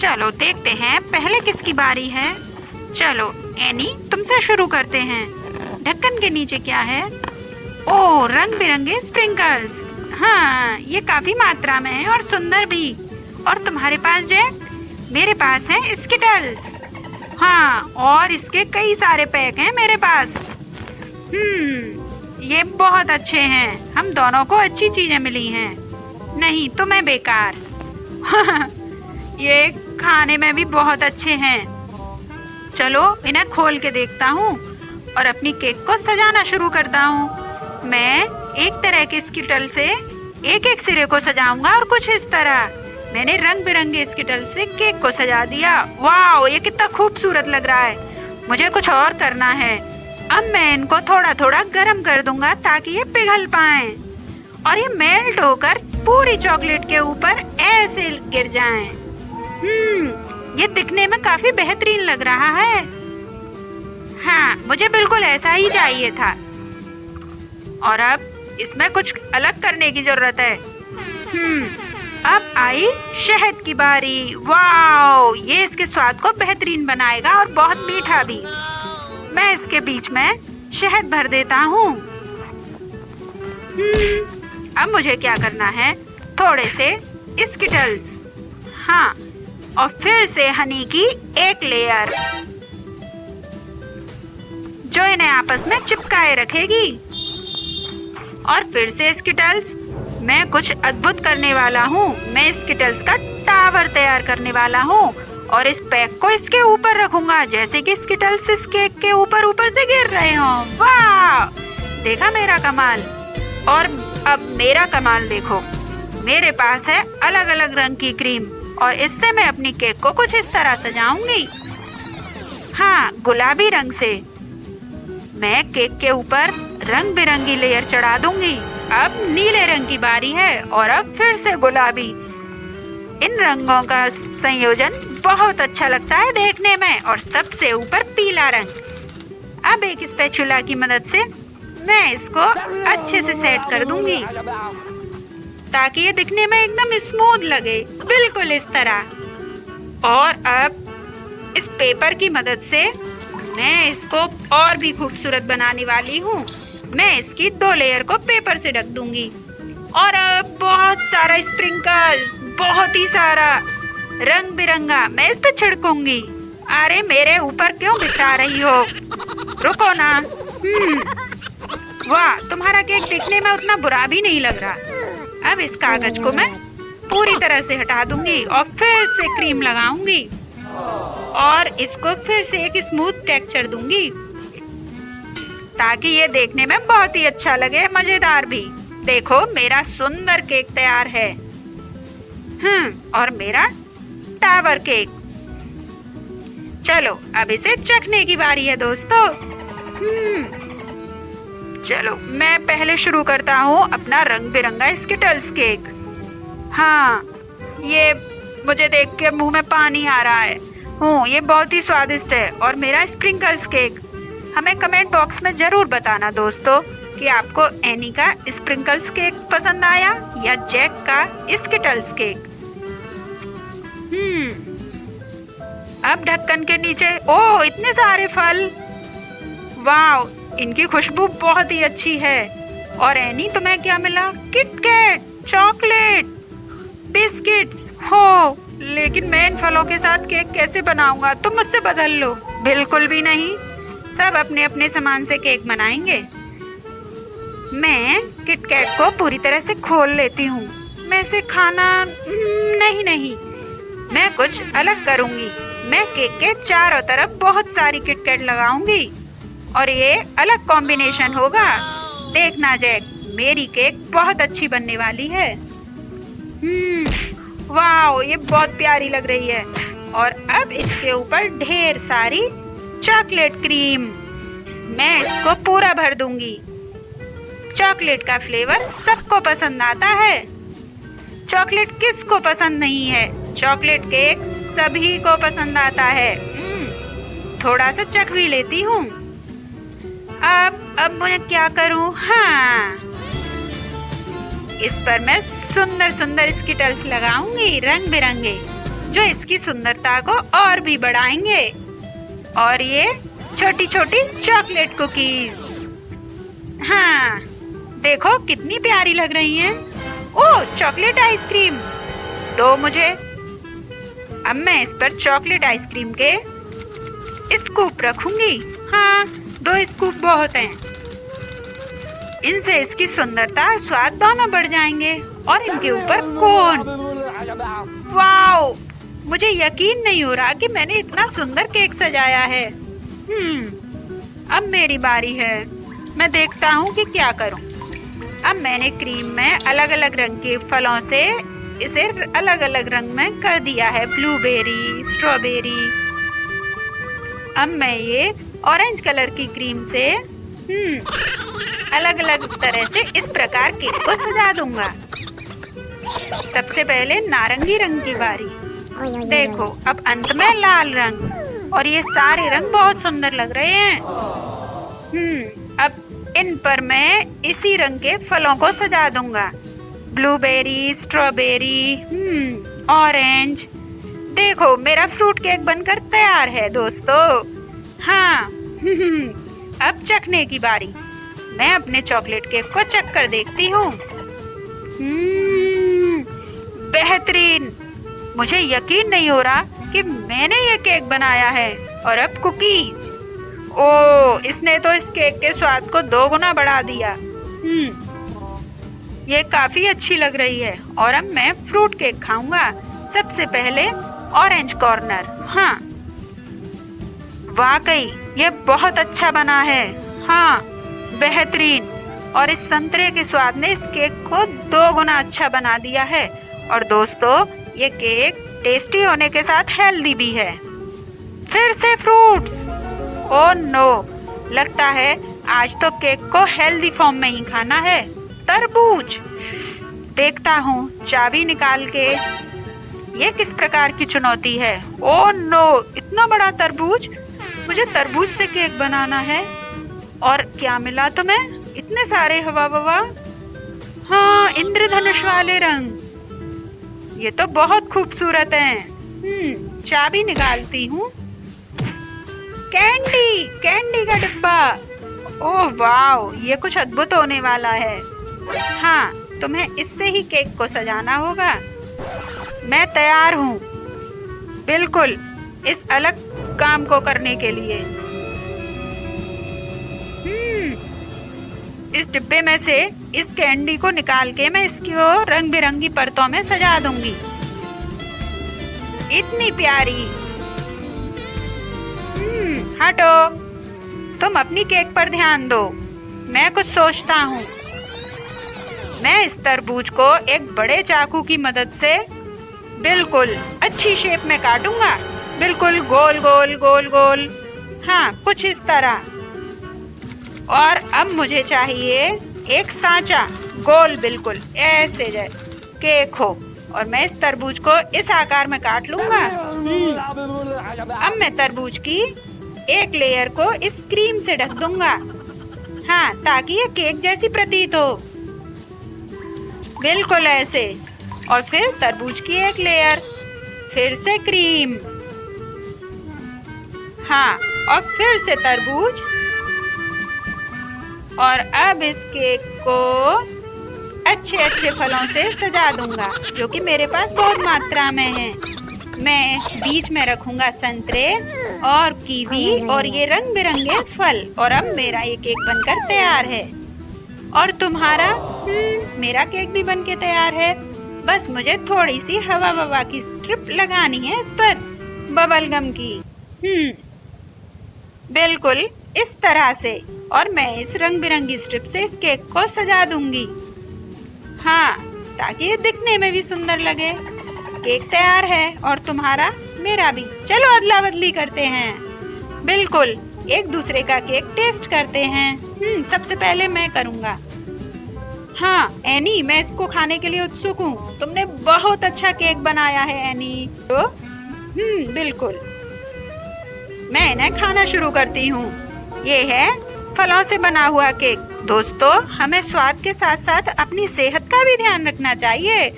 चलो देखते हैं पहले किसकी बारी है। चलो एनी, तुमसे शुरू करते हैं। ढक्कन के नीचे क्या है? ओह, रंग बिरंगे स्प्रिंकल्स। हाँ, ये काफी मात्रा में है और सुंदर भी। और तुम्हारे पास जैक? मेरे पास है स्किटल्स। हाँ, और इसके कई सारे पैक हैं मेरे पास। ये बहुत अच्छे हैं। हम दोनों को अच्छी चीजें मिली हैं। नहीं, तुम्हें बेकार। ये खाने में भी बहुत अच्छे हैं। चलो इन्हें खोल के देखता हूँ और अपनी केक को सजाना शुरू करता हूँ। मैं एक तरह के स्किटल से एक एक सिरे को सजाऊंगा और कुछ इस तरह। मैंने रंग बिरंगे स्किटल से केक को सजा दिया। वाह, ये कितना खूबसूरत लग रहा है। मुझे कुछ और करना है। अब मैं इनको थोड़ा थोड़ा गर्म कर दूंगा ताकि ये पिघल पाएं और ये मेल्ट होकर पूरी चॉकलेट के ऊपर ऐसे गिर जाएं। ये दिखने में काफी बेहतरीन लग रहा है। हाँ, मुझे बिल्कुल ऐसा ही चाहिए था। और अब इसमें कुछ अलग करने की जरूरत है। अब आई शहद की बारी। वाओ, ये इसके स्वाद को बेहतरीन बनाएगा और बहुत मीठा भी। मैं इसके बीच में शहद भर देता हूँ। अब मुझे क्या करना है? थोड़े से स्किटल्स। हाँ, और फिर से हनी की एक लेयर जो इन्हें आपस में चिपकाए रखेगी। और फिर से स्किटल्स। मैं कुछ अद्भुत करने वाला हूँ। मैं स्किटल्स का टावर तैयार करने वाला हूँ और इस पैक को इसके ऊपर रखूंगा जैसे कि स्किटल्स इस केक के ऊपर ऊपर से गिर रहे हों। वाह, देखा मेरा कमाल। और अब मेरा कमाल देखो। मेरे पास है अलग अलग रंग की क्रीम और इससे मैं अपनी केक को कुछ इस तरह सजाऊंगी। हाँ, गुलाबी रंग से मैं केक के ऊपर रंग बिरंगी लेयर चढ़ा दूंगी। अब नीले रंग की बारी है और अब फिर से गुलाबी। इन रंगों का संयोजन बहुत अच्छा लगता है देखने में। और सबसे ऊपर पीला रंग। अब एक स्पैचुला की मदद से मैं इसको अच्छे से सेट कर दूंगी ताकि ये दिखने में एकदम स्मूथ लगे, बिल्कुल इस तरह। और अब इस पेपर की मदद से मैं इसको और भी खूबसूरत बनाने वाली हूँ। मैं इसकी 2 लेयर को पेपर से ढक दूंगी। और अब बहुत सारा स्प्रिंकल, बहुत ही सारा रंग बिरंगा मैं इस पे छिड़कूंगी। अरे मेरे ऊपर क्यों बिछा रही हो? रुको ना। वाह, तुम्हारा केक दिखने में उतना बुरा भी नहीं लग रहा। अब इस कागज को मैं पूरी तरह से हटा दूंगी और फिर से क्रीम लगाऊंगी और इसको फिर से एक स्मूथ टेक्सचर दूंगी ताकि ये देखने में बहुत ही अच्छा लगे, मजेदार भी। देखो, मेरा सुंदर केक तैयार है। और मेरा टावर केक। चलो अब इसे चखने की बारी है दोस्तों। चलो मैं पहले शुरू करता हूँ अपना रंग बिरंगा स्किटल्स केक। हाँ, ये मुझे देख के मुंह में पानी आ रहा है। ये बहुत ही स्वादिष्ट है। और मेरा स्प्रिंकल्स केक। हमें कमेंट बॉक्स में जरूर बताना दोस्तों कि आपको एनी का स्प्रिंकल्स केक पसंद आया या जैक का स्किटल्स केक। अब ढक्कन के नीचे ओह, इतने सारे फल। वाह, इनकी खुशबू बहुत ही अच्छी है। और एनी, तुम्हें क्या मिला? KitKat, chocolate, biscuits. हो, लेकिन मैं इन फलों के साथ केक कैसे बनाऊंगा? तुम मुझसे बदल लो। बिल्कुल भी नहीं, सब अपने अपने सामान से केक बनाएंगे। मैं किटकैट को पूरी तरह से खोल लेती हूँ। मैं इसे खाना नहीं, मैं कुछ अलग करूँगी। मैं केक के चारों तरफ बहुत सारी किटकैट लगाऊंगी और ये अलग कॉम्बिनेशन होगा। देखना जैक, मेरी केक बहुत अच्छी बनने वाली है। वाह, ये बहुत प्यारी लग रही है। और अब इसके ऊपर ढेर सारी चॉकलेट क्रीम। मैं इसको पूरा भर दूंगी। चॉकलेट का फ्लेवर सबको पसंद आता है। चॉकलेट किसको पसंद नहीं है? चॉकलेट केक सभी को पसंद आता है। थोड़ा सा चख भी लेती हूँ। अब मैं क्या करूँ? हाँ, इस पर मैं सुंदर सुंदर स्किटल्स लगाऊंगी, रंग बिरंगे। जो इसकी सुंदरता को और भी बढ़ाएंगे। और ये छोटी छोटी चॉकलेट कुकीज, हाँ देखो कितनी प्यारी लग रही हैं। ओह चॉकलेट आइसक्रीम दो मुझे। अब मैं इस पर चॉकलेट आइसक्रीम के स्कूप रखूंगी। हाँ 2 स्कूप बहुत हैं। इनसे इसकी सुंदरता और स्वाद दोनों बढ़ जाएंगे। और इनके ऊपर कोन। वाओ, मुझे यकीन नहीं हो रहा कि मैंने इतना सुंदर केक सजाया है। अब मेरी बारी है। मैं देखता हूँ कि क्या करूँ। अब मैंने क्रीम में अलग अलग रंग के फलों से इसे अलग अलग रंग में कर दिया है, ब्लूबेरी, स्ट्रॉबेरी। अब मैं ये ऑरेंज कलर की क्रीम से अलग अलग तरह से इस प्रकार केक को सजा दूंगा। सबसे पहले नारंगी रंग की बारी। देखो अब अंत में लाल रंग। और ये सारे रंग बहुत सुंदर लग रहे हैं। अब इन पर मैं इसी रंग के फलों को सजा दूंगा, ब्लूबेरी, स्ट्रॉबेरी, ऑरेंज। देखो मेरा फ्रूट केक बनकर तैयार है दोस्तों। हाँ अब चखने की बारी। मैं अपने चॉकलेट केक को चख कर देखती हूँ। बेहतरीन, मुझे यकीन नहीं हो रहा कि मैंने ये केक बनाया है। और अब कुकीज। ओह, इसने तो इस केक के स्वाद को 2 गुना बढ़ा दिया। ये काफी अच्छी लग रही है। और अब मैं फ्रूट केक खाऊंगा। सबसे पहले ऑरेंज कॉर्नर। हाँ वाकई ये बहुत अच्छा बना है। हाँ बेहतरीन। और इस संतरे के स्वाद ने इस केक को 2 गुना अच्छा बना दिया है। और दोस्तों ये केक टेस्टी होने के साथ हेल्दी भी है। फिर से फ्रूट्स। ओह नो, लगता है आज तो केक को हेल्दी फॉर्म में ही खाना है। तरबूज। देखता हूँ चाबी निकाल के। ये किस प्रकार की चुनौती है। ओह नो, इतना बड़ा तरबूज। मुझे तरबूज से केक बनाना है। और क्या मिला तुम्हें? इतने सारे हवा बवा। हाँ इंद्रधनुष वाले रंग। ये तो बहुत खूबसूरत हैं। चाबी निकालती हूँ। कैंडी का डिब्बा। ओह वाओ, ये कुछ अद्भुत होने वाला है। हाँ तुम्हें इससे ही केक को सजाना होगा। मैं तैयार हूँ बिल्कुल इस अलग काम को करने के लिए। इस डिब्बे में से इस कैंडी को निकाल के मैं इसकी रंग बिरंगी परतों में सजा दूंगी। इतनी प्यारी। हटो, तुम अपनी केक पर ध्यान दो। मैं कुछ सोचता हूँ। मैं इस तरबूज को एक बड़े चाकू की मदद से बिल्कुल अच्छी शेप में काटूंगा। बिल्कुल गोल गोल गोल गोल। हाँ कुछ इस तरह। और अब मुझे चाहिए एक सांचा, गोल बिल्कुल ऐसे जैसे केक हो। और मैं इस तरबूज को इस आकार में काट लूंगा। अब मैं तरबूज की एक लेयर को इस क्रीम से ढक दूंगा। हाँ ताकि ये केक जैसी प्रतीत हो। बिल्कुल ऐसे। और फिर तरबूज की एक लेयर, फिर से क्रीम। हाँ और फिर से तरबूज। और अब इस केक को अच्छे अच्छे फलों से सजा दूंगा, जो कि मेरे पास बहुत मात्रा में है। मैं बीच में रखूंगा संतरे और कीवी और ये रंग बिरंगे फल। और अब मेरा ये केक बनकर तैयार है। और तुम्हारा? मेरा केक भी बनके तैयार है। बस मुझे थोड़ी सी हवा बवा की स्ट्रिप लगानी है इस पर, बबल गम की। बिल्कुल इस तरह से। और मैं इस रंग बिरंगी स्ट्रिप से इस केक को सजा दूंगी। हाँ ताकि ये दिखने में भी सुंदर लगे। केक तैयार है और तुम्हारा? मेरा भी। चलो अदला बदली करते हैं। बिल्कुल एक दूसरे का केक टेस्ट करते हैं। सबसे पहले मैं करूँगा। हाँ एनी, मैं इसको खाने के लिए उत्सुक हूँ। तुमने बहुत अच्छा केक बनाया है एनी। तो बिल्कुल मैं इन्हें खाना शुरू करती हूँ। ये है फलों से बना हुआ केक। दोस्तों हमें स्वाद के साथ साथ अपनी सेहत का भी ध्यान रखना चाहिए।